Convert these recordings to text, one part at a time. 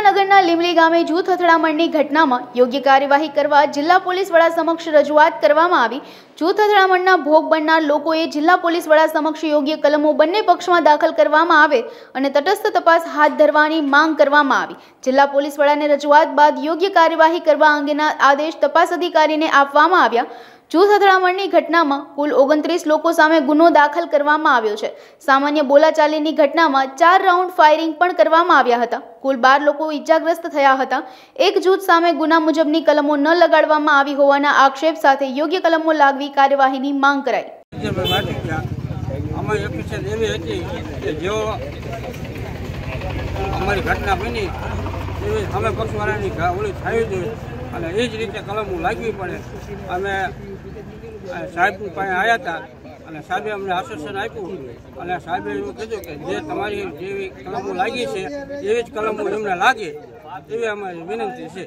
સુરેન્દ્રનગરના લીમલી ગામે જૂથ અથડામણની ઘટનામાં યોગ્ય કાર્યવાહી કરવા જિલ્લા પોલીસ વડા સમક્ષ રજૂઆત કરવામાં આવી। જૂથ અથડામણના ભોગ બનનાર લોકોએ જિલ્લા પોલીસ વડા સમક્ષ યોગ્ય કલમો બંને પક્ષમાં દાખલ કરવામાં આવે અને તટસ્થ તપાસ હાથ ધરવાની માંગ કરવામાં આવી। જિલ્લા પોલીસ વડાને રજૂઆત બાદ યોગ્ય કાર્યવાહી કરવા અંગેના આદેશ તપાસ અધિકારીને આપવામાં આવ્યા। જૂથ અથડામણની ઘટનામાં કુલ 29 લોકો સામે ગુનો દાખલ કરવામાં આવ્યો છે। સામાન્ય બોલાચાલીની ઘટનામાં 4 રાઉન્ડ ફાયરિંગ પણ કરવામાં આવ્યા હતા। કુલ 12 લોકો ઈજાગ્રસ્ત થયા હતા। એક જૂથ સામે ગુના મુજબની કલમો ન લગાડવામાં આવી હોવાના આક્ષેપ સાથે યોગ્ય કલમો લાગવી કાર્યવાહીની માંગ કરાઈ। અમારી ઓફિસર એવી હતી કે જો અમારી ઘટના બની એવી અમે પક્ષવાળાની ઓળી થવી જોઈએ અને એ જ રીતે કલમો લાગવી પડે। અમે સાહેબ પાસે આવ્યા હતા અને સાહેબે અમને આશ્વાસન આપ્યું અને સાહેબે એવું કીધું કે જે તમારી જેવી કલમો લાગી છે એવી જ કલમો એમને લાગે એવી અમારી વિનંતી છે।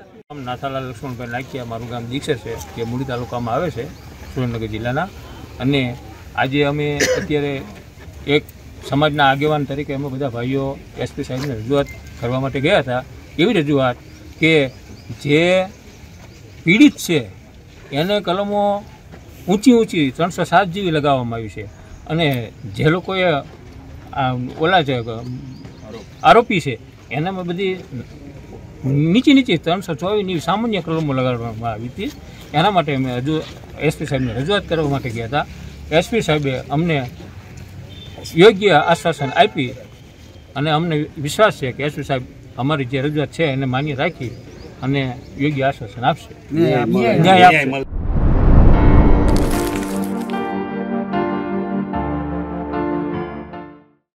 નાથાલાલ લક્ષ્મણભાઈ નાખ્યા, મારું ગામ દીક્ષા છે, જે મૂડી તાલુકામાં આવે છે, સુરેન્દ્રનગર જિલ્લાના। અને આજે અમે અત્યારે એક સમાજના આગેવાન તરીકે અમે બધા ભાઈઓ એસપી સાહેબને રજૂઆત કરવા માટે ગયા હતા। એવી રજૂઆત કે જે પીડિત છે એને કલમો ઊંચી 307 જેવી લગાવવામાં આવી છે અને જે લોકોએ ઓલા છે આરોપી છે એનામાં બધી નીચી 324ની સામાન્ય કલમો લગાડવામાં આવી હતી। એના માટે અમે હજુ એસપી સાહેબને રજૂઆત કરવા માટે ગયા હતા। એસપી સાહેબે અમને યોગ્ય આશ્વાસન આપી અને અમને વિશ્વાસ છે કે એસપી સાહેબ અમારી જે રજૂઆત છે એને માન્ય રાખી અને યોગ્ય આશ્વાસન આપશે, ન્યાય આપશે।